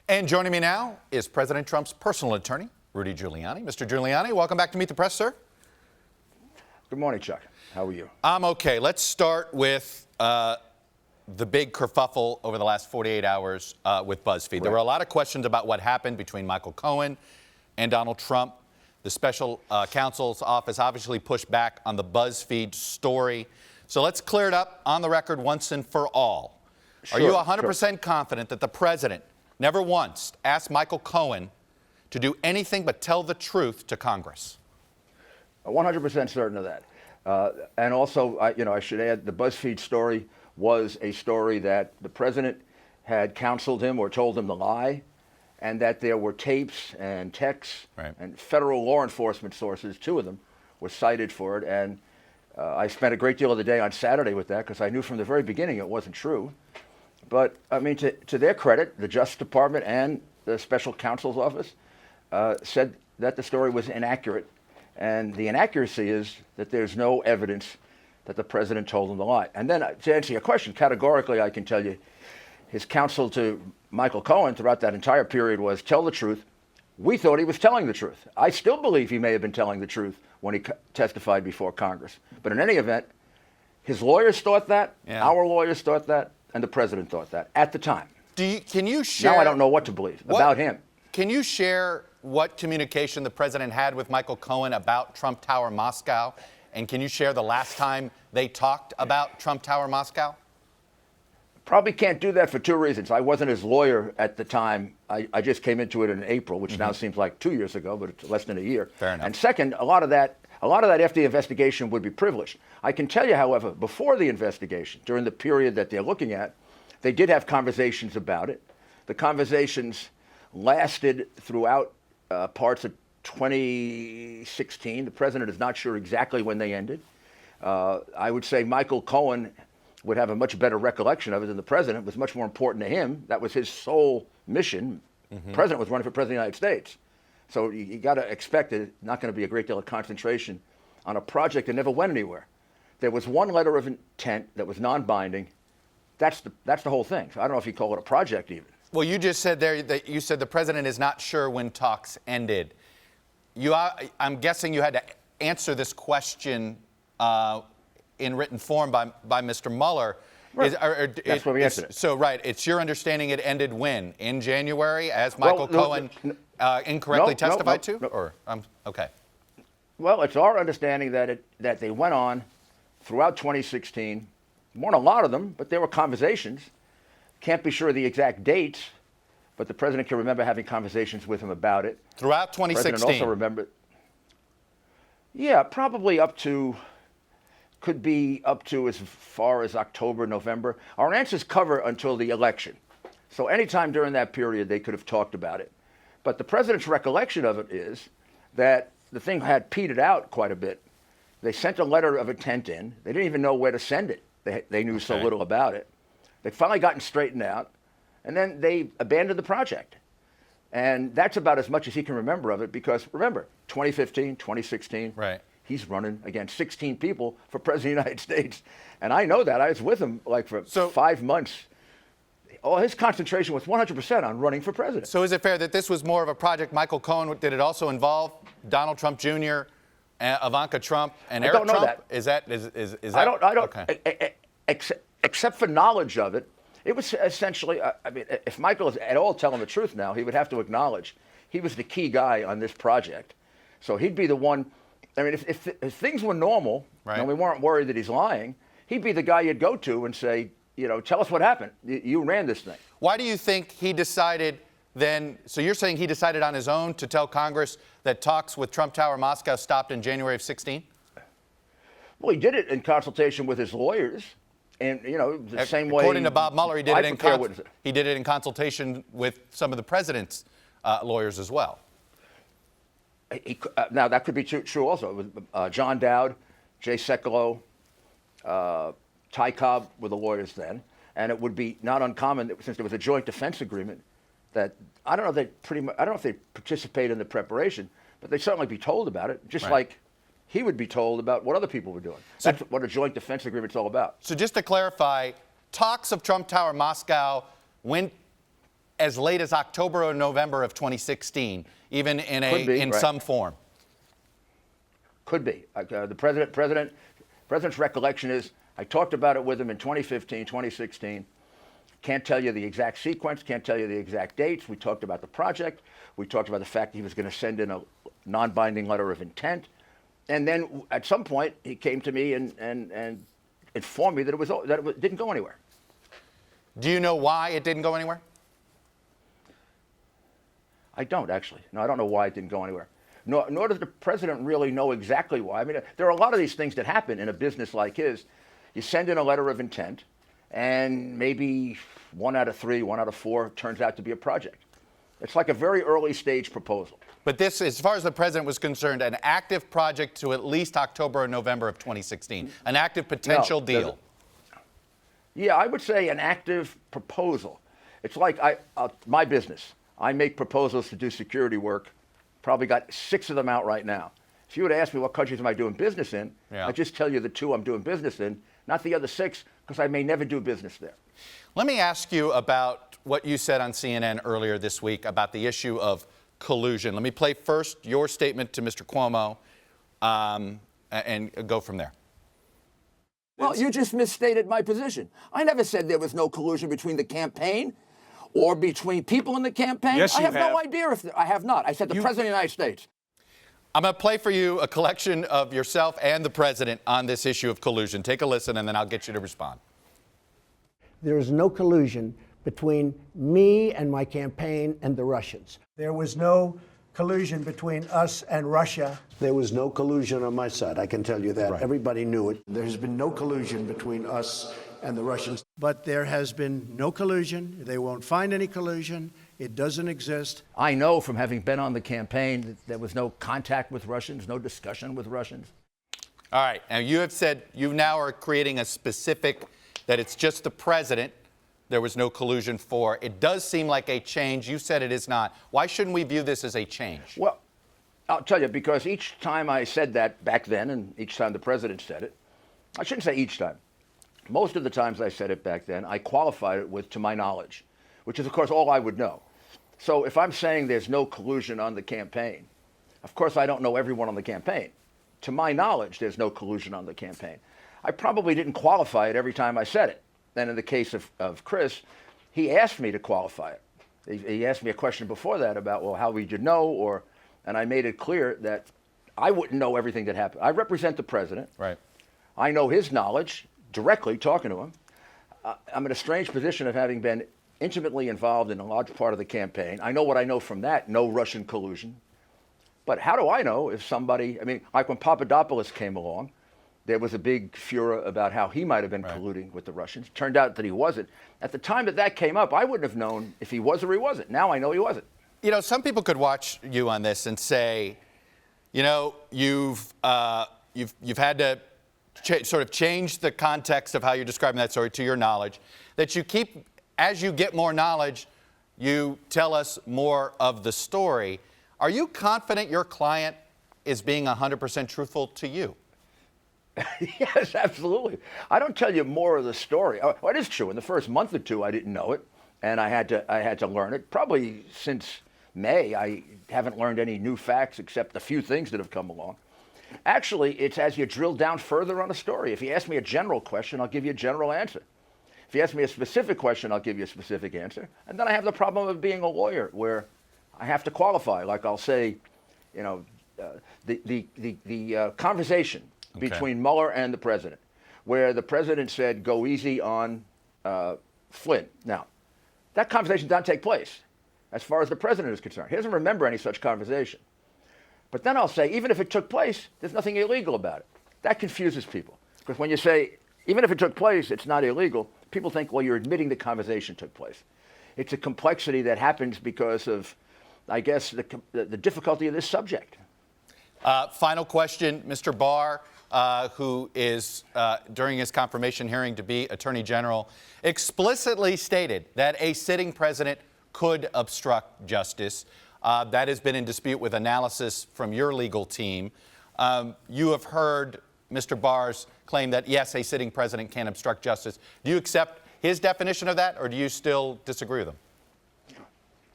And joining me now is President Trump's personal attorney, Rudy Giuliani. Mr. Giuliani, welcome back to Meet the Press, sir. Good morning, Chuck. How are you? I'm okay. Let's start with the big kerfuffle over the last 48 hours with BuzzFeed. Right. There were a lot of questions about what happened between Michael Cohen and Donald Trump. The special counsel's office obviously pushed back on the BuzzFeed story. So let's clear it up on the record once and for all. Are you 100% confident that the president never once asked Michael Cohen to do anything but tell the truth to Congress? 100% certain of that. And also, I should add, the BuzzFeed story was a story that the president had counseled him or told him to lie, and that there were tapes and texts and federal law enforcement sources, two of them, were cited for it. And I spent a great deal of the day on Saturday with that because I knew from the very beginning it wasn't true. But, I mean, to their credit, the Justice Department and the special counsel's office said that the story was inaccurate. And the inaccuracy is that there's no evidence that the president told him to lie. And then, to answer your question, categorically, I can tell you, his counsel to Michael Cohen throughout that entire period was tell the truth. We thought he was telling the truth. I still believe he may have been telling the truth when he testified before Congress. But in any event, his lawyers thought that, our lawyers thought that, and the president thought that at the time. Can you share? Now I don't know what to believe about him. Can you share what communication the president had with Michael Cohen about Trump Tower Moscow? And can you share the last time they talked about Trump Tower Moscow? Probably can't do that for two reasons. I wasn't his lawyer at the time. I just came into it in April, which now seems like 2 years ago, but it's less than a year. Fair enough. And second, a lot of that after the investigation would be privileged. I can tell you, however, before the investigation, during the period that they're looking at, they did have conversations about it. The conversations lasted throughout parts of 2016. The president is not sure exactly when they ended. I would say Michael Cohen would have a much better recollection of it than the president. It was much more important to him. That was his sole mission. The president was running for president of the United States. So you got to expect it's not going to be a great deal of concentration on a project that never went anywhere. There was one letter of intent that was non-binding. That's the whole thing. So I don't know if you call it a project even. Well, you just said there that you said the president is not sure when talks ended. I'm guessing you had to answer this question in written form by Mr. Mueller. Right. That's what we answered it. So, right, it's your understanding it ended when? In January, as Michael Cohen incorrectly testified to? Or okay. Well, it's our understanding that they went on throughout 2016. Weren't a lot of them, but there were conversations. Can't be sure of the exact dates, but the president can remember having conversations with him about it. Throughout 2016? The president also remembered. Yeah, probably could be up to as far as October, November. Our answers cover until the election. So anytime during that period, they could have talked about it. But the president's recollection of it is that the thing had petered out quite a bit. They sent a letter of intent in. They didn't even know where to send it. They knew so little about it. They'd finally gotten straightened out, and then they abandoned the project. And that's about as much as he can remember of it because, remember, 2015, 2016, he's running against 16 people for president of the United States. And I know that. I was with him for 5 months. All his concentration was 100% on running for president. So is it fair that this was more of a project Michael Cohen, did it also involve Donald Trump Jr., Ivanka Trump, and Eric Trump? I don't know that. Is that? I don't. Okay. Except for knowledge of it, it was essentially, I mean, if Michael is at all telling the truth now, he would have to acknowledge he was the key guy on this project. So he'd be the one, I mean, if things were normal and we weren't worried that he's lying, he'd be the guy you'd go to and say, tell us what happened. You ran this thing. Why do you think he decided then, so you're saying he decided on his own to tell Congress that talks with Trump Tower Moscow stopped in January of 16? Well, he did it in consultation with his lawyers. And, the same way. According to Bob Mueller, he did it in consultation with some of the president's lawyers as well. Now, that could be true also. With John Dowd, Jay Sekulow, Ty Cobb were the lawyers then. And it would be not uncommon, since there was a joint defense agreement, that I don't know if they participate in the preparation, but they'd certainly be told about it, just like he would be told about what other people were doing. So, that's what a joint defense agreement's all about. So just to clarify, talks of Trump Tower Moscow went as late as October or November of 2016, even in Right. some form. Could be. The president's recollection is I talked about it with him in 2015, 2016. Can't tell you the exact sequence, can't tell you the exact dates. We talked about the project. We talked about the fact that he was going to send in a non-binding letter of intent. And then at some point, he came to me and informed me that it didn't go anywhere. Do you know why it didn't go anywhere? I don't, actually. No, I don't know why it didn't go anywhere. Nor does the president really know exactly why. I mean, there are a lot of these things that happen in a business like his. You send in a letter of intent, and maybe 1 out of 3, 1 out of 4 turns out to be a project. It's like a very early stage proposal. But this, as far as the president was concerned, an active project to at least October or November of 2016, an active potential deal. Yeah, I would say an active proposal. It's like my business. I make proposals to do security work. Probably got 6 of them out right now. If you would ask me what countries am I doing business in, I'd just tell you the 2 I'm doing business in, not the other 6, because I may never do business there. Let me ask you about what you said on CNN earlier this week about the issue of collusion. Let me play first your statement to Mr. Cuomo and go from there. Well, you just misstated my position. I never said there was no collusion between the campaign or between people in the campaign. Yes, you I have no idea if I have not. I said the President of the United States. I'm going to play for you a collection of yourself and the president on this issue of collusion. Take a listen, and then I'll get you to respond. There is no collusion between me and my campaign and the Russians. There was no collusion between us and Russia. There was no collusion on my side, I can tell you that. Right. Everybody knew it. There has been no collusion between us and the Russians. But there has been no collusion. They won't find any collusion. It doesn't exist. I know from having been on the campaign that there was no contact with Russians, no discussion with Russians. All right. Now, you have said you now are creating a specific that it's just the president there was no collusion for. It does seem like a change. You said it is not. Why shouldn't we view this as a change? Well, I'll tell you, because each time I said that back then, and each time the president said it, I shouldn't say each time. Most of the times I said it back then, I qualified it with, to my knowledge, which is, of course, all I would know. So if I'm saying there's no collusion on the campaign, of course, I don't know everyone on the campaign. To my knowledge, there's no collusion on the campaign. I probably didn't qualify it every time I said it. Then in the case of Chris, he asked me to qualify it. He asked me a question before that about, well, how would you know? And I made it clear that I wouldn't know everything that happened. I represent the president. Right. I know his knowledge directly, talking to him. I'm in a strange position of having been intimately involved in a large part of the campaign. I know what I know from that, no Russian collusion. But how do I know if somebody, I mean, like when Papadopoulos came along, there was a big furor about how he might have been colluding with the Russians. Turned out that he wasn't. At the time that came up, I wouldn't have known if he was or he wasn't. Now I know he wasn't. You know, some people could watch you on this and say, you know, you've had to sort of change the context of how you're describing that story to your knowledge, that you keep, as you get more knowledge, you tell us more of the story. Are you confident your client is being 100% truthful to you? Yes, absolutely. I don't tell you more of the story. Well, it is true. In the first month or 2, I didn't know it, and I had to learn it. Probably since May, I haven't learned any new facts except a few things that have come along. Actually, it's as you drill down further on a story. If you ask me a general question, I'll give you a general answer. If you ask me a specific question, I'll give you a specific answer. And then I have the problem of being a lawyer, where I have to qualify. Like I'll say, you know, the conversation between Mueller and the president, where the president said, go easy on Flynn. Now, that conversation did not take place, as far as the president is concerned. He doesn't remember any such conversation. But then I'll say, even if it took place, there's nothing illegal about it. That confuses people. Because when you say, even if it took place, it's not illegal, people think, well, you're admitting the conversation took place. It's a complexity that happens because of, I guess, the difficulty of this subject. Final question, Mr. Barr, who is, during his confirmation hearing to be Attorney General, explicitly stated that a sitting president could obstruct justice. That has been in dispute with analysis from your legal team. You have heard Mr. Barr's claim that, yes, a sitting president can obstruct justice. Do you accept his definition of that, or do you still disagree with him?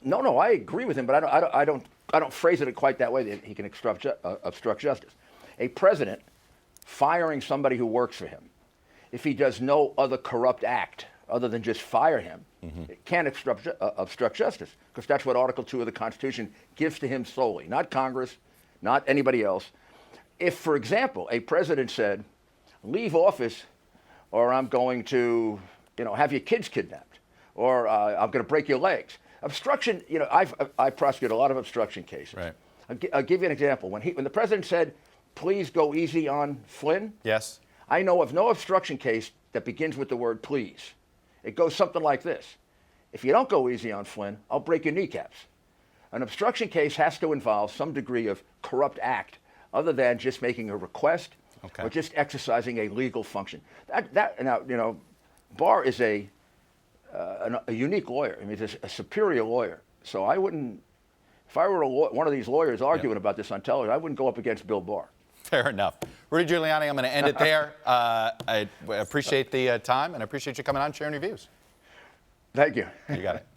No, I agree with him, but I don't phrase it quite that way. That he can obstruct justice. A president firing somebody who works for him, if he does no other corrupt act other than just fire him, it can't obstruct justice, because that's what Article 2 of the Constitution gives to him solely, not Congress, not anybody else. If, for example, a president said, leave office or I'm going to, have your kids kidnapped, or I'm going to break your legs. Obstruction, I prosecute a lot of obstruction cases. Right. I'll give you an example. When the president said, please go easy on Flynn, Yes. I know of no obstruction case that begins with the word please. It goes something like this. If you don't go easy on Flynn, I'll break your kneecaps. An obstruction case has to involve some degree of corrupt act other than just making a request or just exercising a legal function. Now, Barr is a unique lawyer. I mean, he's a superior lawyer. So I wouldn't, if I were one of these lawyers arguing about this on television, I wouldn't go up against Bill Barr. Fair enough. Rudy Giuliani, I'm going to end it there. I appreciate the time, and I appreciate you coming on and sharing your views. Thank you. You got it.